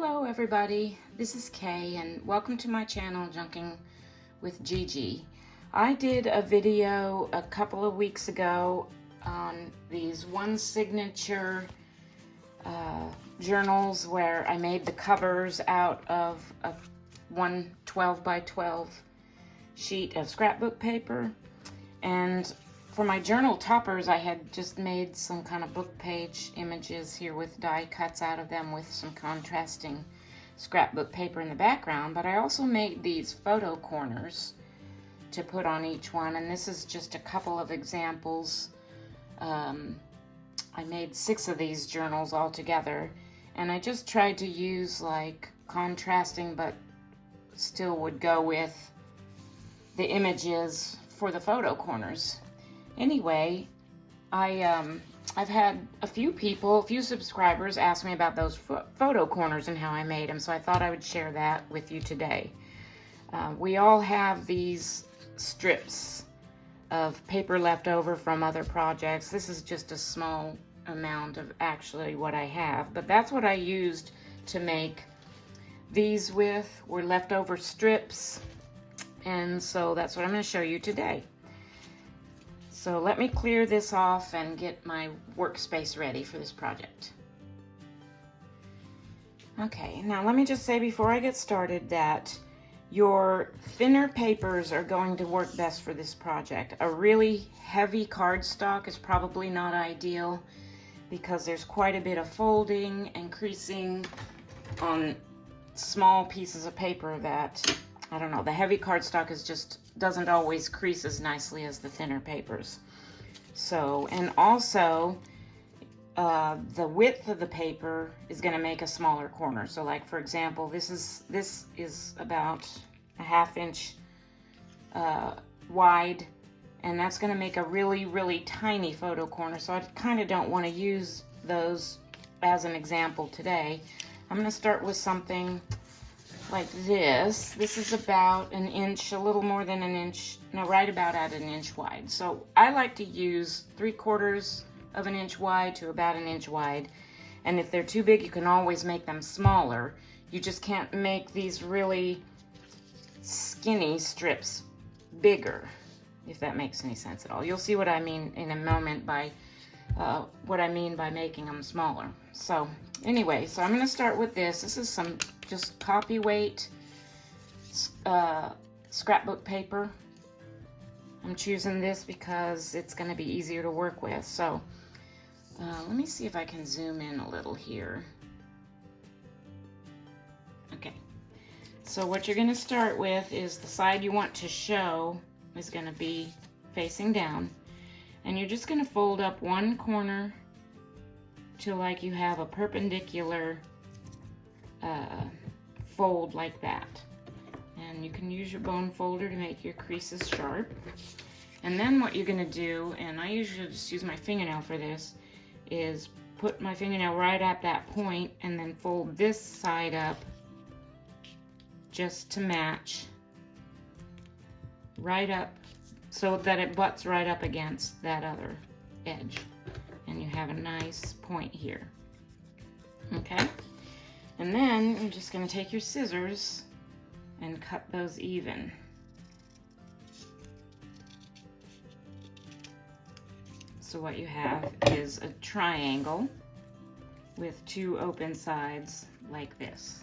Hello everybody, this is Kay and welcome to my channel Junking with Gigi. I did a video a couple of weeks ago on these one signature journals where I made the covers out of a 12 by 12 sheet of scrapbook paper, and for my journal toppers, I had just made some kind of book page images here with die cuts out of them with some contrasting scrapbook paper in the background, but I also made these photo corners to put on each one, and this is just a couple of examples. I made 6 of these journals all together, and I just tried to use like contrasting but still would go with the images for the photo corners. Anyway, I've had a few subscribers ask me about those photo corners and how I made them, so I thought I would share that with you today. We all have these strips of paper left over from other projects. This is just a small amount of actually what I have, but that's what I used to make these with, were leftover strips, and so that's what I'm going to show you today. So let me clear this off and get my workspace ready for this project. Okay, now let me just say before I get started that your thinner papers are going to work best for this project. A really heavy cardstock is probably not ideal because there's quite a bit of folding and creasing on small pieces of paper that, I don't know, the heavy cardstock is just doesn't always crease as nicely as the thinner papers. So, and also the width of the paper is going to make a smaller corner. So like for example, this is about a 1/2 inch wide, and that's going to make a really tiny photo corner. So I kind of don't want to use those as an example today. I'm going to start with something like this. This is about an inch, a little more than an inch, no, right about at an inch wide. So I like to use 3/4 of an inch wide to about an inch wide. And if they're too big, you can always make them smaller. You just can't make these really skinny strips bigger, if that makes any sense at all. You'll see what I mean in a moment by what I mean by making them smaller. So anyway, so I'm going to start with this. This is some just copy weight scrapbook paper. I'm choosing this because it's going to be easier to work with. So let me see if I can zoom in a little here. Okay, so what you're going to start with is the side you want to show is going to be facing down, and you're just going to fold up one corner till like you have a perpendicular fold like that. And you can use your bone folder to make your creases sharp. And then what you're going to do, and I usually just use my fingernail for this, is put my fingernail right at that point and then fold this side up just to match right up so that it butts right up against that other edge. And you have a nice point here. Okay? And then you're just going to take your scissors and cut those even. So what you have is a triangle with 2 open sides like this.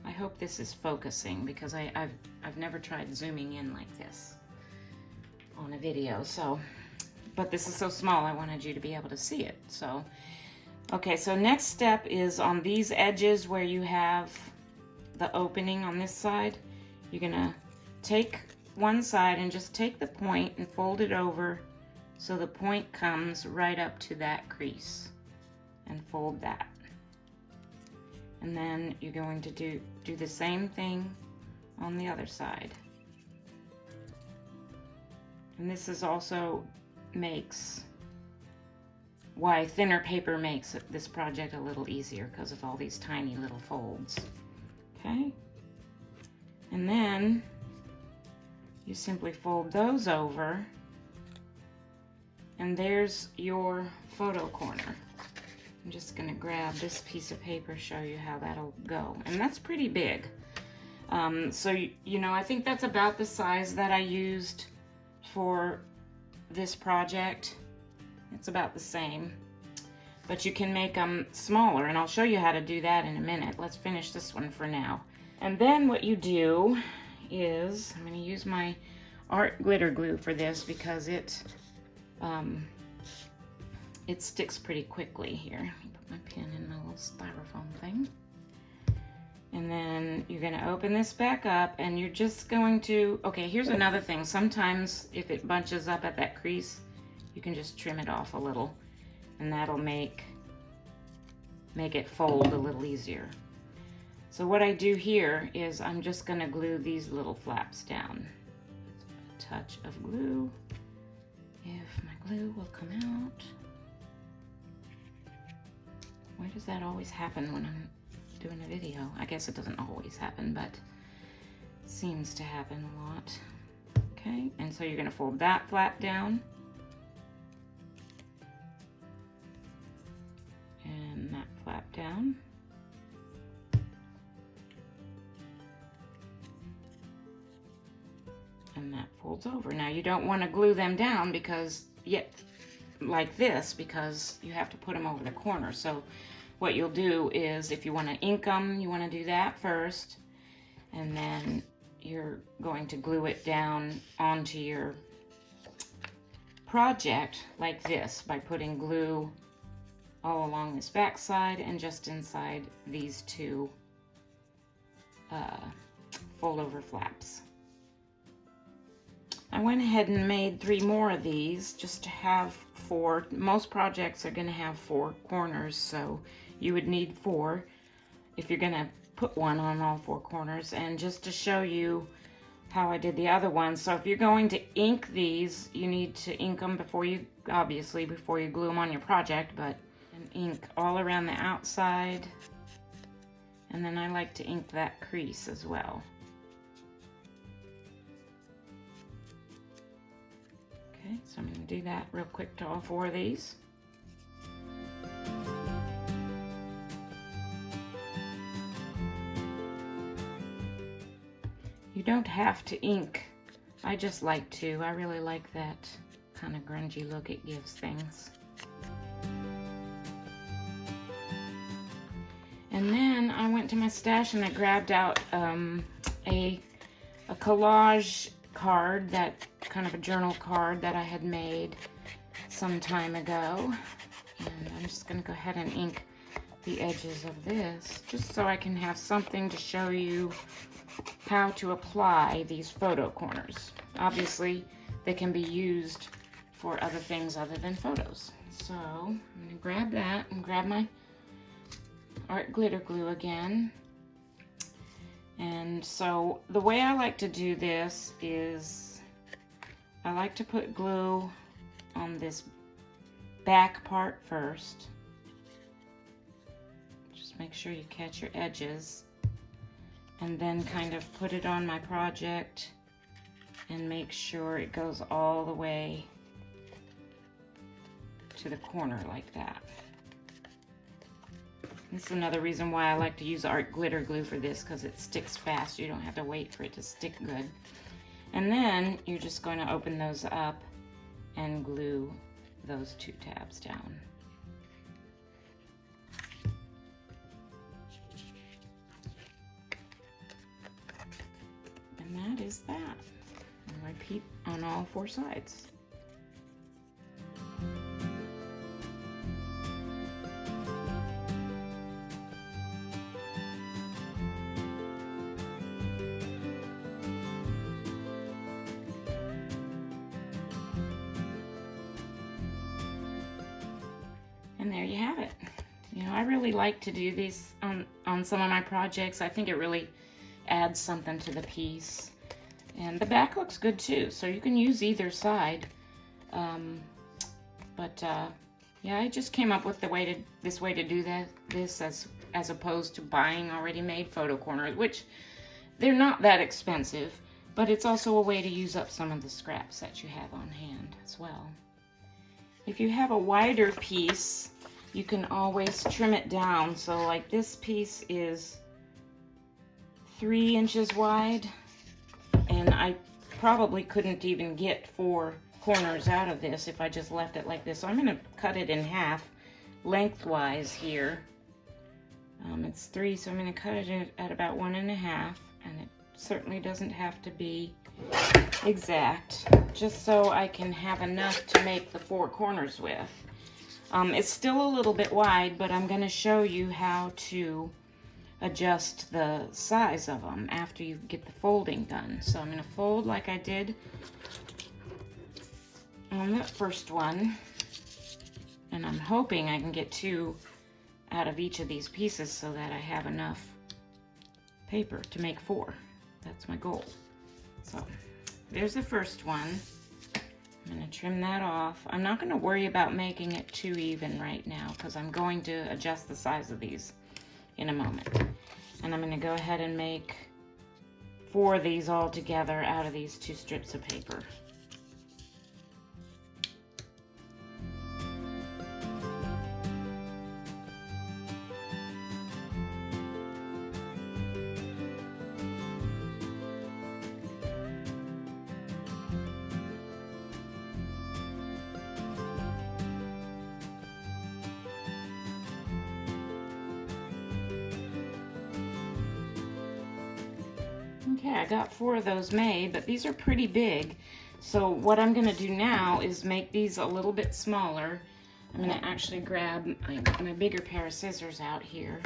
I hope this is focusing because I've never tried zooming in like this on a video. So, but this is so small, I wanted you to be able to see it. So, okay, so next step is on these edges where you have the opening on this side, you're gonna take one side and just take the point and fold it over so the point comes right up to that crease, and fold that. And then you're going to do the same thing on the other side. And this is also makes why thinner paper makes this project a little easier, because of all these tiny little folds. Okay, and then you simply fold those over, and there's your photo corner. I'm just gonna grab this piece of paper, show you how that'll go. And that's pretty big. So, you know, I think that's about the size that I used for this project. It's about the same, but you can make them smaller, and I'll show you how to do that in a minute. Let's finish this one for now. And then what you do is, I'm going to use my art glitter glue for this because it sticks pretty quickly here. Let me put my pin in my little styrofoam thing. And then you're going to open this back up, and you're just going to, okay, here's another thing. Sometimes if it bunches up at that crease, you can just trim it off a little, and that'll make it fold a little easier. So what I do here is I'm just going to glue these little flaps down. A touch of glue, if my glue will come out. Why does that always happen when I'm doing a video? I guess it doesn't always happen, but it seems to happen a lot. Okay, and so you're going to fold that flap down. And that flap down. And that folds over. Now you don't want to glue them down because, like this, because you have to put them over the corner. So what you'll do is, if you want to ink them, you want to do that first, and then you're going to glue it down onto your project like this by putting glue all along this back side and just inside these two fold over flaps. I went ahead and made 3 more of these just to have 4. Most projects are going to have 4 corners, so you would need 4 if you're going to put one on all 4 corners. And just to show you how I did the other one, so if you're going to ink these, you need to ink them before you, obviously before you glue them on your project, but ink all around the outside, and then I like to ink that crease as well. Okay, so I'm going to do that real quick to all 4 of these. You don't have to ink. I just like to. I really like that kind of grungy look it gives things. And then I went to my stash and I grabbed out a collage card, that kind of a journal card that I had made some time ago. And I'm just going to go ahead and ink the edges of this, just so I can have something to show you how to apply these photo corners. Obviously, they can be used for other things other than photos. So I'm going to grab that and grab my art glitter glue again. And so the way I like to do this is I like to put glue on this back part first. Just make sure you catch your edges, and then kind of put it on my project and make sure it goes all the way to the corner like that. This is another reason why I like to use art glitter glue for this, because it sticks fast. You don't have to wait for it to stick good. And then you're just going to open those up and glue those 2 tabs down. And that is that. And repeat on all 4 sides. And there you have it. You know, I really like to do these on some of my projects. I think it really adds something to the piece. And the back looks good too, so you can use either side. Yeah, I just came up with this way to do this as opposed to buying already made photo corners, which they're not that expensive, but it's also a way to use up some of the scraps that you have on hand as well. If you have a wider piece, you can always trim it down. So like this piece is 3 inches wide, and I probably couldn't even get 4 corners out of this if I just left it like this. So I'm going to cut it in half lengthwise here. It's 3, so I'm going to cut it at about 1 1/2, and it certainly doesn't have to be exact, just so I can have enough to make the 4 corners with. It's still a little bit wide, but I'm going to show you how to adjust the size of them after you get the folding done. So I'm going to fold like I did on the first one, and I'm hoping I can get 2 out of each of these pieces so that I have enough paper to make 4. That's my goal. So there's the first one. I'm going to trim that off. I'm not going to worry about making it too even right now because I'm going to adjust the size of these in a moment. And I'm going to go ahead and make 4 of these all together out of these 2 strips of paper. Okay, I got 4 of those made, but these are pretty big. So what I'm going to do now is make these a little bit smaller. I'm going to actually grab my bigger pair of scissors out here,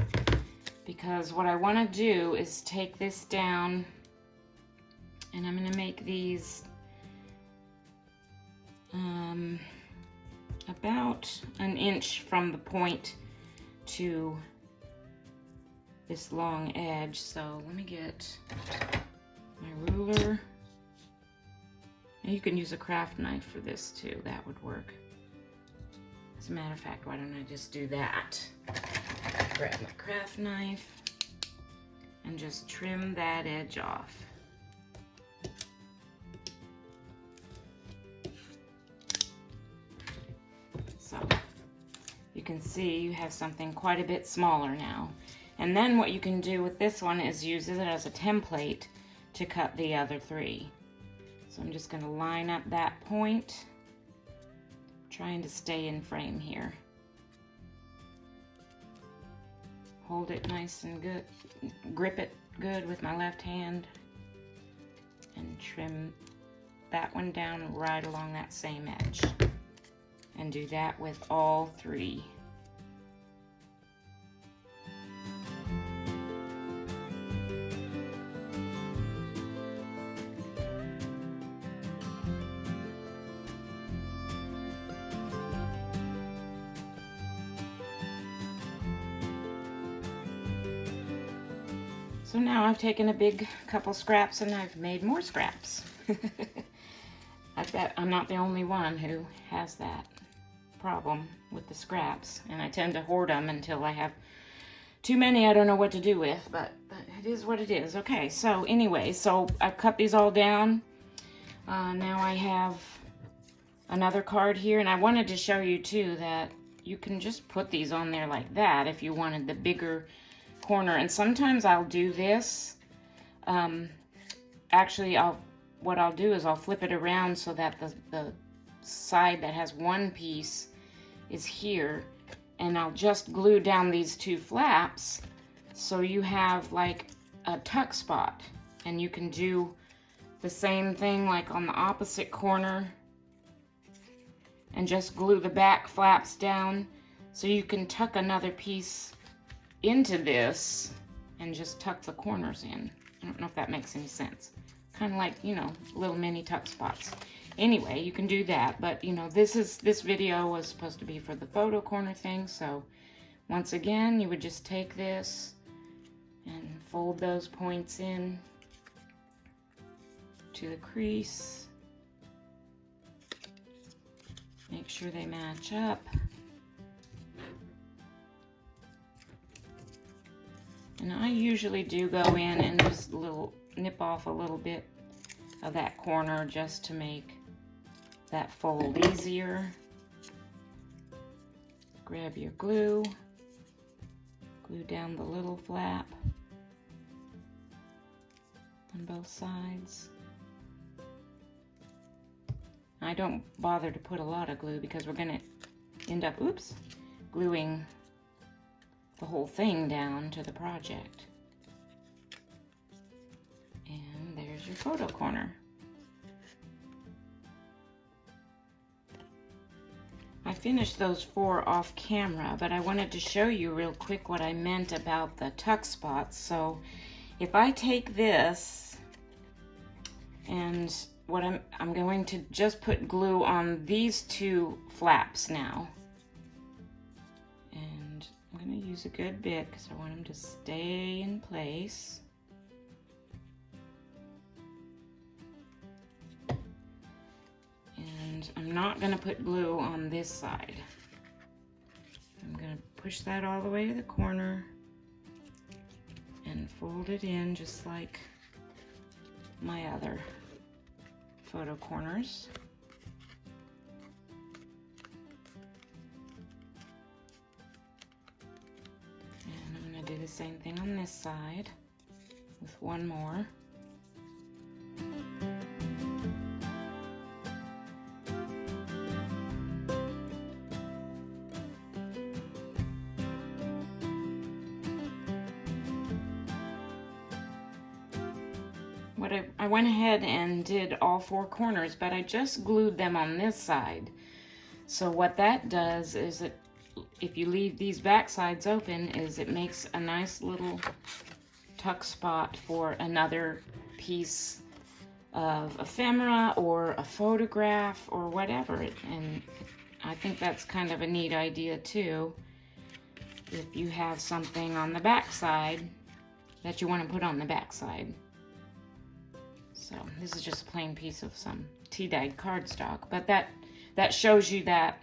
because what I want to do is take this down, and I'm going to make these about 1 inch from the point to this long edge. So let me get my ruler. And you can use a craft knife for this too, that would work. As a matter of fact, why don't I just do that? Grab my craft knife and just trim that edge off. So you can see you have something quite a bit smaller now. And then what you can do with this one is use it as a template to cut the other 3. So I'm just going to line up that point, trying to stay in frame here. Hold it nice and good, grip it good with my left hand, and trim that one down right along that same edge. And do that with all 3. So now I've taken a big couple scraps and I've made more scraps. I bet I'm not the only one who has that problem with the scraps, and I tend to hoard them until I have too many I don't know what to do with, but it is what it is. Okay, so anyway, so I've cut these all down. Now I have another card here, and I wanted to show you too that you can just put these on there like that if you wanted the bigger corner. And sometimes I'll do this. Actually, what I'll do is I'll flip it around so that the side that has one piece is here, and I'll just glue down these 2 flaps so you have like a tuck spot, and you can do the same thing like on the opposite corner and just glue the back flaps down so you can tuck another piece into this and just tuck the corners in. I don't know if that makes any sense. Kind of like, you know, little mini tuck spots. Anyway, you can do that, but you know, this video was supposed to be for the photo corner thing, so once again, you would just take this and fold those points in to the crease. Make sure they match up. And I usually do go in and just nip off a little bit of that corner just to make that fold easier. grab your glue, glue down the little flap on both sides. I don't bother to put a lot of glue because we're going to end up, gluing the whole thing down to the project. And there's your photo corner. I finished those 4 off camera, but I wanted to show you real quick what I meant about the tuck spots. So if I take this and what I'm going to just put glue on these 2 flaps now. And I'm going to use a good bit because I want them to stay in place. And I'm not going to put glue on this side. I'm going to push that all the way to the corner and fold it in just like my other photo corners. And I'm going to do the same thing on this side with one more. I went ahead and did all 4 corners, but I just glued them on this side. So what that does is it, if you leave these back sides open, is it makes a nice little tuck spot for another piece of ephemera or a photograph or whatever. And I think that's kind of a neat idea too. If you have something on the back side that you want to put on the back side. So this is just a plain piece of some tea-dyed cardstock, but that shows you that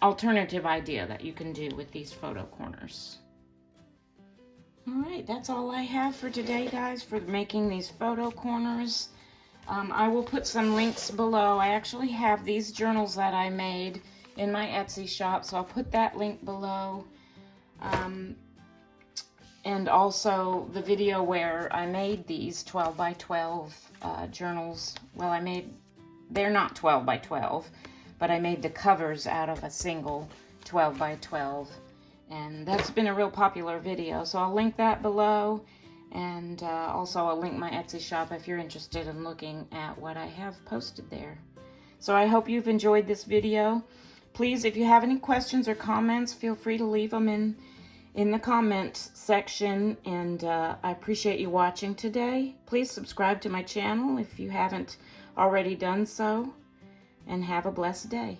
alternative idea that you can do with these photo corners. All right, that's all I have for today, guys, for making these photo corners. I will put some links below. I actually have these journals that I made in my Etsy shop, so I'll put that link below. And also the video where I made these 12 by 12 journals. Well, they're not 12 by 12, but I made the covers out of a single 12 by 12. And that's been a real popular video, so I'll link that below. And also I'll link my Etsy shop if you're interested in looking at what I have posted there. So I hope you've enjoyed this video. Please, if you have any questions or comments, feel free to leave them in the comment section, and I appreciate you watching today. Please subscribe to my channel if you haven't already done so, and have a blessed day.